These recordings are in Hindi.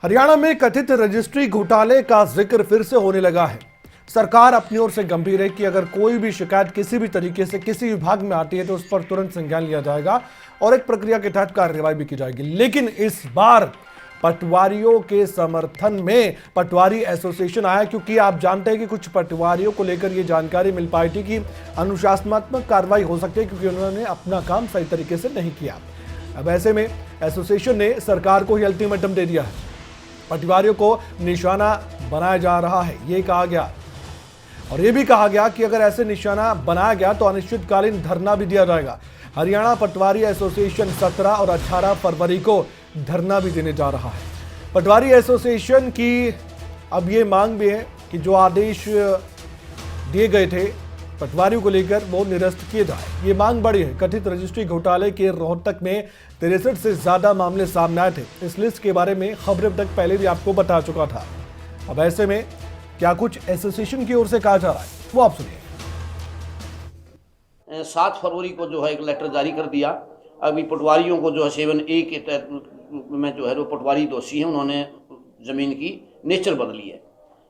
हरियाणा में कथित रजिस्ट्री घोटाले का जिक्र फिर से होने लगा है। सरकार अपनी ओर से गंभीर है कि अगर कोई भी शिकायत किसी भी तरीके से किसी विभाग में आती है तो उस पर तुरंत संज्ञान लिया जाएगा और एक प्रक्रिया के तहत कार्रवाई भी की जाएगी। लेकिन इस बार पटवारियों के समर्थन में पटवारी एसोसिएशन आया, क्योंकि आप जानते हैं कि कुछ पटवारियों को लेकर यह जानकारी मिल पाई थी कि अनुशासनात्मक कार्रवाई हो सकती है क्योंकि उन्होंने अपना काम सही तरीके से नहीं किया। अब ऐसे में एसोसिएशन ने सरकार को ही अल्टीमेटम दे दिया है। पटवारियों को निशाना बनाया जा रहा है, ये कहा गया और ये भी कहा गया कि अगर ऐसे निशाना बनाया गया तो अनिश्चितकालीन धरना भी दिया जाएगा। हरियाणा पटवारी एसोसिएशन 17 और 18 फरवरी को धरना भी देने जा रहा है। पटवारी एसोसिएशन की अब ये मांग भी है कि जो आदेश दिए गए थे पटवारियों को लेकर वो निरस्त किए जाए। ये मांग बड़ी है। कथित रजिस्ट्री घोटाले के रोहतक में 63 से ज्यादा मामले सामने आए थे। इस लिस्ट के बारे में खबरें तक पहले भी आपको बता चुका था। अब ऐसे में क्या कुछ एसोसिएशन की ओर से कहा जा रहा है वो आप सुनिए। 7 फरवरी को जो है एक लेटर जारी कर दिया। अभी पटवारियों को जो है 7A के तहत में जो है वो पटवारी दोषी हैं, उन्होंने ज़मीन की नेचर बदली है।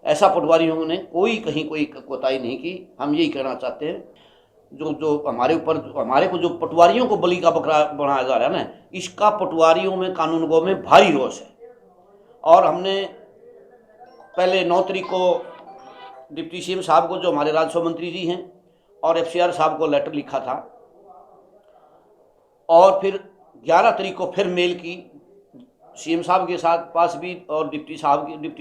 ऐसा पटवारियों ने कहीं कोई कोताही नहीं की। हम यही कहना चाहते हैं जो हमारे को जो पटवारियों को बलि का बकरा बनाया जा रहा है ना, इसका पटवारियों में कानूनगों में भारी रोष है। और हमने पहले 9 तारीख को डिप्टी सीएम साहब को, जो हमारे राजस्व मंत्री जी हैं, और FCR साहब को लेटर लिखा था और फिर 11 तारीख को फिर मेल की सीएम साहब के साथ पास भी और डिप्टी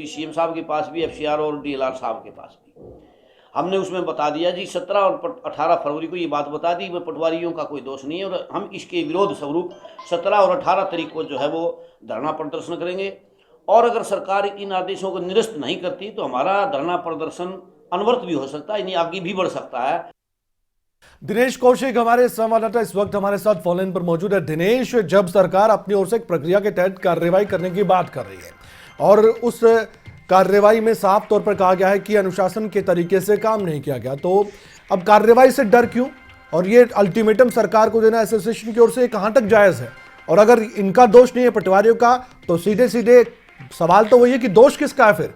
सीएम साहब के पास भी, FCR और DLR साहब के पास भी। हमने उसमें बता दिया जी 17 और 18 फरवरी को ये बात बता दी कि पटवारियों का कोई दोष नहीं है और हम इसके विरोध स्वरूप 17 और 18 तारीख को जो है वो धरना प्रदर्शन करेंगे। और अगर सरकार इन आदेशों को निरस्त नहीं करती तो हमारा धरना प्रदर्शन अनवर्त भी हो सकता है, यानी आगे भी बढ़ सकता है। दिनेश कौशिक हमारे संवाददाता इस वक्त हमारे साथ फोन लाइन पर मौजूद है। दिनेश, जब सरकार अपनी ओर से एक प्रक्रिया के तहत कार्रवाई करने की बात कर रही है और उस कार्रवाई में साफ तौर पर कहा गया है कि अनुशासन के तरीके से काम नहीं किया गया, तो अब कार्रवाई से डर क्यों? और ये अल्टीमेटम सरकार को देना एसोसिएशन की ओर से कहां तक जायज है? और अगर इनका दोष नहीं है पटवारियों का, तो सीधे सीधे सवाल तो वही है कि दोष किसका है फिर?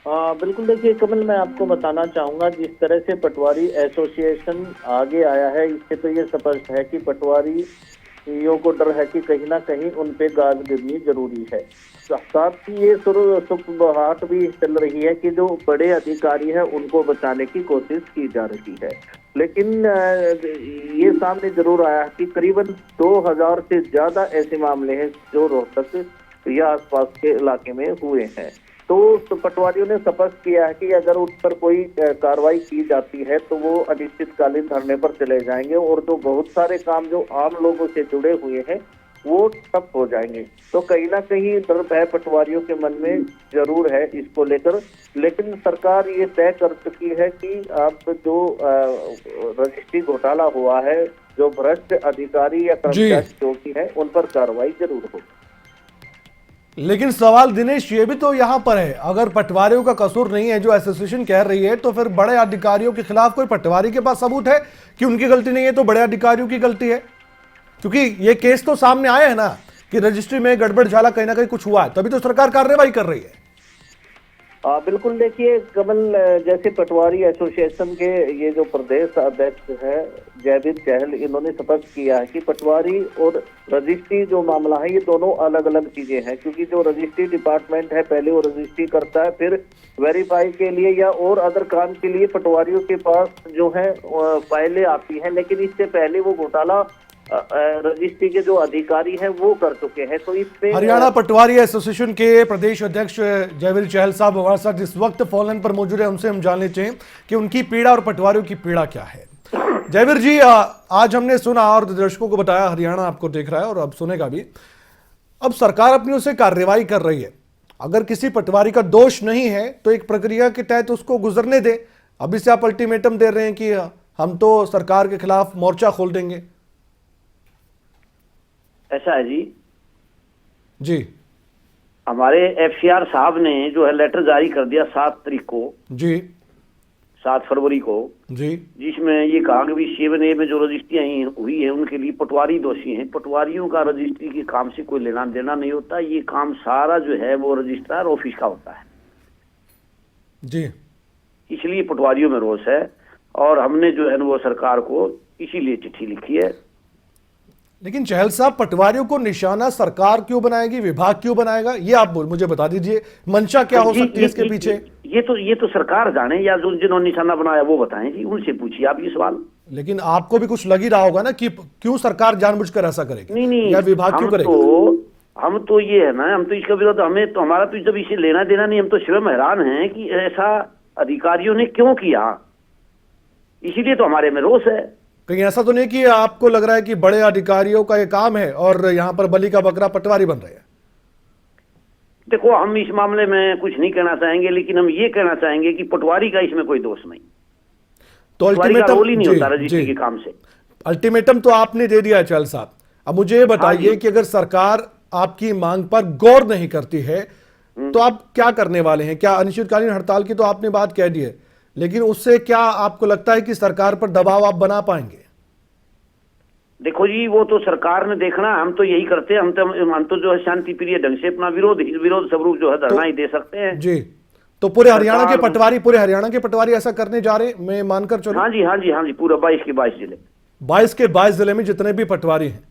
बिल्कुल, देखिए कमल, मैं आपको बताना चाहूंगा जिस तरह से पटवारी एसोसिएशन आगे आया है, इससे तो ये स्पष्ट है कि पटवारियों को डर है कि कहीं ना कहीं उन पे गाज गिरनी जरूरी है। साथ ही ये सुखबहाट भी चल रही है कि जो बड़े अधिकारी हैं उनको बचाने की कोशिश की जा रही है। लेकिन ये सामने जरूर आया कि करीबन 2000 से ज्यादा ऐसे मामले हैं जो रोहतक या आसपास के इलाके में हुए हैं। तो पटवारियों ने स्पष्ट किया है कि अगर उस पर कोई कार्रवाई की जाती है तो वो अनिश्चितकालीन धरने पर चले जाएंगे और जो बहुत सारे काम जो आम लोगों से जुड़े हुए हैं वो ठप हो जाएंगे। तो कहीं ना कहीं डर भय पटवारियों के मन में जरूर है इसको लेकर। लेकिन सरकार ये तय कर चुकी है कि अब जो रजिस्ट्री घोटाला हुआ है, जो भ्रष्ट अधिकारी या कर्मचारी जो भी है उन पर कार्रवाई जरूर हो। लेकिन सवाल दिनेश ये भी तो यहां पर है, अगर पटवारियों का कसूर नहीं है जो एसोसिएशन कह रही है, तो फिर बड़े अधिकारियों के खिलाफ कोई पटवारी के पास सबूत है कि उनकी गलती नहीं है तो बड़े अधिकारियों की गलती है? क्योंकि ये केस तो सामने आया है ना कि रजिस्ट्री में गड़बड़ झाला कहीं ना कहीं कुछ हुआ है, तभी तो सरकार कार्रवाई कर रही है। बिल्कुल, देखिए कमल, जैसे पटवारी एसोसिएशन के ये जो प्रदेश अध्यक्ष है जयवीर चहल, इन्होंने स्पष्ट किया है कि पटवारी और रजिस्ट्री जो मामला है ये दोनों अलग अलग चीजें हैं। क्योंकि जो रजिस्ट्री डिपार्टमेंट है पहले वो रजिस्ट्री करता है, फिर वेरीफाई के लिए या और अदर काम के लिए पटवारियों के पास जो है फाइलें आती हैं। लेकिन इससे पहले वो घोटाला रजिस्ट्री के जो अधिकारी हैं वो कर चुके हैं। तो इसमें हरियाणा पटवारी एसोसिएशन के प्रदेश अध्यक्ष जयवीर चहल साहब हमारे साथ इस वक्त फोन लाइन पर मौजूद है। उनसे हम जानना चाहें कि उनकी पीड़ा और पटवारियों की पीड़ा क्या है। जयवीर जी, आज हमने सुना और दर्शकों को बताया, हरियाणा आपको देख रहा है और अब सुनेगा भी। अब सरकार अपनी ओर से कार्रवाई कर रही है, अगर किसी पटवारी का दोष नहीं है तो एक प्रक्रिया के तहत उसको गुजरने दे। अभी से आप अल्टीमेटम दे रहे हैं कि हम तो सरकार के खिलाफ मोर्चा खोल देंगे। ऐसा है जी, हमारे FCR साहब ने जो है लेटर जारी कर दिया 7 तारीख को जी। 7 फरवरी को, जी जिसमें ये कहा कि 7A में जो रजिस्ट्रियां हुई है उनके लिए पटवारी दोषी हैं। पटवारियों का रजिस्ट्री के काम से कोई लेना देना नहीं होता, ये काम सारा जो है वो रजिस्ट्रार ऑफिस का होता है। जी, इसलिए पटवारियों में रोष है और हमने जो है वो सरकार को इसीलिए चिट्ठी लिखी है। लेकिन चहल साहब, पटवारियों को निशाना सरकार क्यों बनाएगी, विभाग क्यों बनाएगा, ये आप मुझे बता दीजिए, मंशा क्या हो सकती है इसके पीछे? ये तो सरकार जाने, या जो जिन्होंने निशाना बनाया वो बताएं जी, उनसे पूछिए आप ये सवाल। लेकिन आपको भी कुछ लग ही रहा होगा ना कि क्यों सरकार जानबूझकर ऐसा करेगी, नहीं, या विभाग क्यों करेगा? हम तो ये है ना, हम तो इसका विरोध, हमें तो, हमारा तो जब इसे लेना देना नहीं, हम तो स्वयं हैरान हैं कि ऐसा अधिकारियों ने क्यों किया, इसीलिए तो हमारे में रोष है। कहीं ऐसा तो नहीं कि आपको लग रहा है कि बड़े अधिकारियों का ये काम है और यहाँ पर बलि का बकरा पटवारी बन रहे हैं? देखो, हम इस मामले में कुछ नहीं कहना चाहेंगे, लेकिन हम ये कहना चाहेंगे कि पटवारी का इसमें कोई दोष नहीं, तो अल्टीमेटम रोल ही नहीं होता जी, रजिस्ट्री के काम से। अल्टीमेटम तो आपने दे दिया है चहल साहब। अब मुझे ये बताइए हाँ कि अगर सरकार आपकी मांग पर गौर नहीं करती है तो आप क्या करने वाले हैं? क्या अनिश्चितकालीन हड़ताल की तो आपने बात कह दी है, लेकिन उससे क्या आपको लगता है कि सरकार पर दबाव आप बना पाएंगे? देखो जी, वो तो सरकार ने देखना, हम तो यही करते हैं, हम तो जो है शांति प्रिय ढंग से अपना विरोध स्वरूप जो है धरना ही दे सकते हैं जी। तो पूरे हरियाणा के पटवारी ऐसा करने जा रहे हैं, मैं मानकर चलूं? हाँ जी, पूरा 22 के 22 जिले, 22 के 22 जिले में जितने भी पटवारी हैं,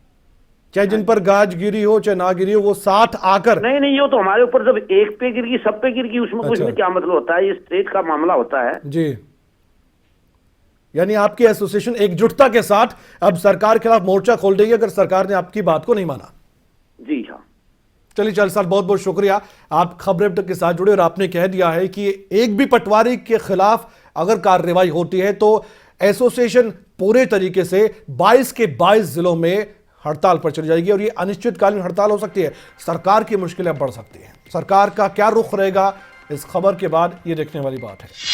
चाहे जिन पर गाज गिरी हो चाहे ना गिरी हो, वो साथ आकर। नहीं, ये तो हमारे ऊपर जब एक पे गिर गई सब पे गिर गई, उसमें कुछ भी क्या मतलब होता है, ये स्टेट का मामला होता है जी। यानी आपकी एसोसिएशन एकजुटता के साथ अब सरकार के खिलाफ मोर्चा खोल देगी अगर सरकार ने आपकी बात को नहीं माना? जी हाँ। चलिए चल साहब, बहुत बहुत शुक्रिया, आप खबर अपडेट के साथ जुड़े और आपने कह दिया है कि एक भी पटवारी के खिलाफ अगर कार्रवाई होती है तो एसोसिएशन पूरे तरीके से 22 के 22 जिलों में हड़ताल पर चली जाएगी और ये अनिश्चितकालीन हड़ताल हो सकती है। सरकार की मुश्किलें बढ़ सकती हैं। सरकार का क्या रुख रहेगा, इस खबर के बाद ये देखने वाली बात है।